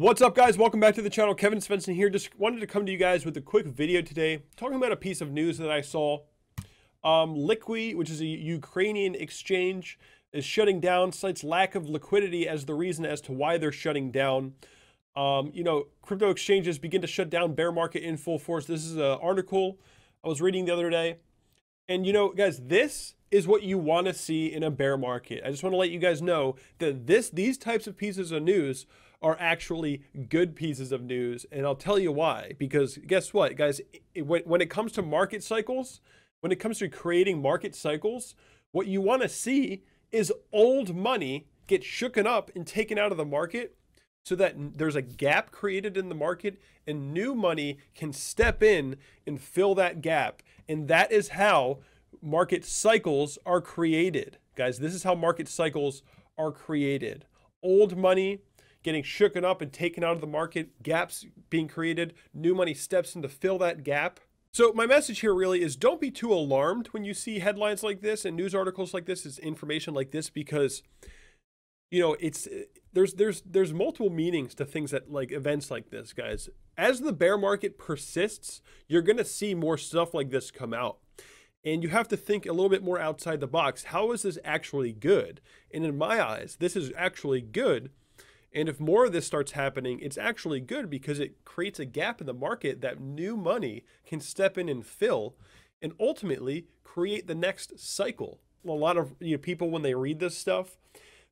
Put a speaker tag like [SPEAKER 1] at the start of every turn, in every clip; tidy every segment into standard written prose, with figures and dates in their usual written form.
[SPEAKER 1] What's up, guys? Welcome back to the channel. Kevin Svenson here. Just wanted to come to you guys with a quick video today talking about a piece of news that I saw. Liqui, which is a Ukrainian exchange, is shutting down, cites lack of liquidity as the reason as to why they're shutting down. Crypto exchanges begin to shut down, bear market in full force. This is an article I was reading the other day. And guys, this is what you want to see in a bear market. I just want to let you guys know that these types of pieces of news are actually good pieces of news, and I'll tell you why. Because guess what, guys? When it comes to market cycles, when it comes to creating market cycles, what you want to see is old money get shooken up and taken out of the market so that there's a gap created in the market and new money can step in and fill that gap. And that is how market cycles are created. Guys, this is how market cycles are created. Old money getting shooken up and taken out of the market, gaps being created, new money steps in to fill that gap. So my message here really is, don't be too alarmed when you see headlines like this and news articles like this, is information like this, because there's multiple meanings to things that, like, events like this, guys. As the bear market persists, you're gonna see more stuff like this come out. And you have to think a little bit more outside the box. How is this actually good? And in my eyes, this is actually good. And if more of this starts happening, it's actually good because it creates a gap in the market that new money can step in and fill and ultimately create the next cycle. A lot of people, when they read this stuff,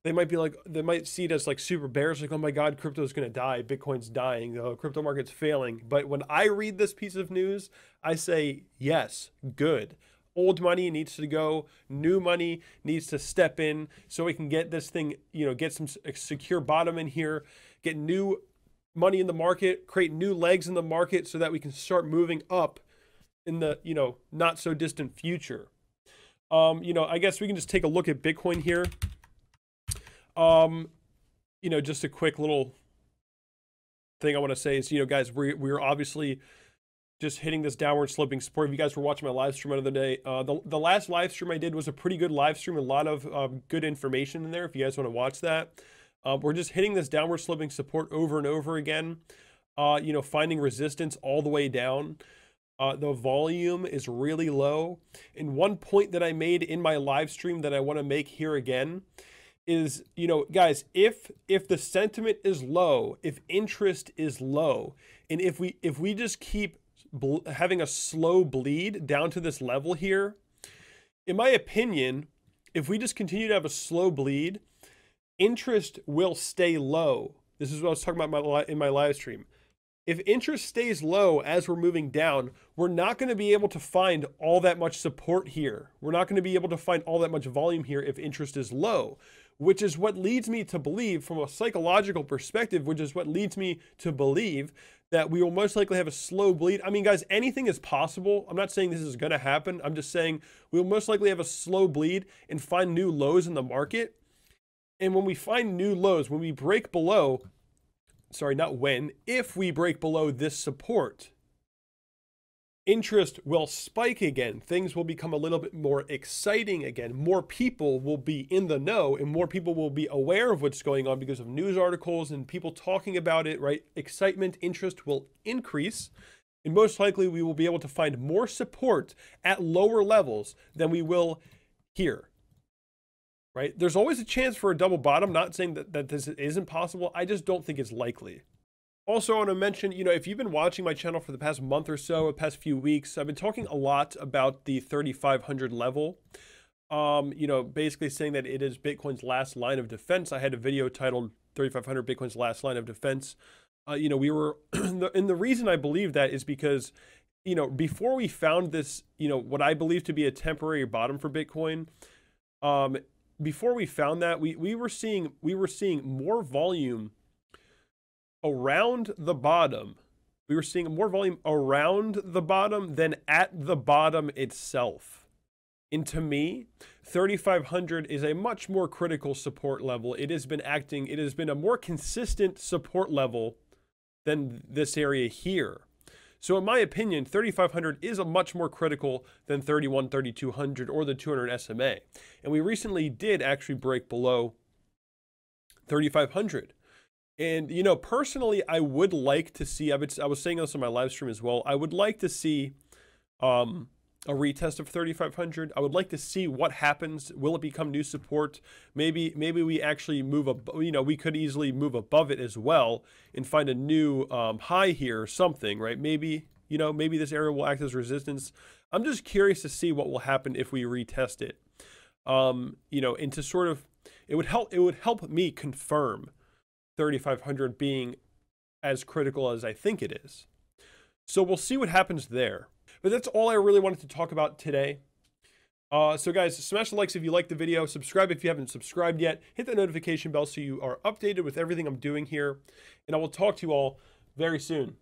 [SPEAKER 1] they might see it as like super bears, like, oh my God, crypto's going to die. Bitcoin's dying. Oh, crypto market's failing. But when I read this piece of news, I say, yes, good. Old money needs to go, new money needs to step in so we can get this thing, get some secure bottom in here, get new money in the market, create new legs in the market so that we can start moving up in the, not so distant future. I guess we can just take a look at Bitcoin here. Just a quick little thing I want to say is, guys, we're obviously just hitting this downward sloping support. If you guys were watching my live stream the other day, the last live stream I did was a pretty good live stream, a lot of good information in there if you guys want to watch that. We're just hitting this downward sloping support over and over again, finding resistance all the way down. The volume is really low. And one point that I made in my live stream that I want to make here again is, guys, if the sentiment is low, if interest is low, and if we just keep having a slow bleed down to this level here, in my opinion, if we just continue to have a slow bleed, interest will stay low. This is what I was talking about in my live stream. If interest stays low as we're moving down, we're not going to be able to find all that much support here. We're not going to be able to find all that much volume here if interest is low, which is what leads me to believe, from a psychological perspective, which is what leads me to believe that we will most likely have a slow bleed. I mean, guys, anything is possible. I'm not saying this is going to happen. I'm just saying we'll most likely have a slow bleed and find new lows in the market. And when we find new lows, when we break below, if we break below this support, interest will spike again. Things will become a little bit more exciting again. More people will be in the know and more people will be aware of what's going on because of news articles and people talking about it, right? Excitement, interest will increase, and most likely we will be able to find more support at lower levels than we will here, right? There's always a chance for a double bottom. Not saying that this isn't possible. I just don't think it's likely. Also, I want to mention, if you've been watching my channel for the past month or so, the past few weeks, I've been talking a lot about the 3,500 level. Basically saying that it is Bitcoin's last line of defense. I had a video titled 3,500 Bitcoin's last line of defense. We were, and the reason I believe that is because, before we found this, what I believe to be a temporary bottom for Bitcoin, before we found that, we were seeing more volume around the bottom. We were seeing more volume around the bottom than at the bottom itself. And to me, 3,500 is a much more critical support level. It has been a more consistent support level than this area here. So in my opinion, 3,500 is a much more critical than 3,200 or the 200 SMA. And we recently did actually break below 3,500. And, you know, personally, I would like to see, I was saying this on my live stream as well, I would like to see a retest of 3,500. I would like to see what happens. Will it become new support? Maybe we actually move up, you know, we could easily move above it as well and find a new high here or something, right? Maybe, you know, maybe this area will act as resistance. I'm just curious to see what will happen if we retest it. You know, and to sort of, it would help me confirm 3,500 being as critical as I think it is. So we'll see what happens there. But that's all I really wanted to talk about today. So guys, smash the likes if you liked the video. Subscribe if you haven't subscribed yet. Hit the notification bell so you are updated with everything I'm doing here. And I will talk to you all very soon.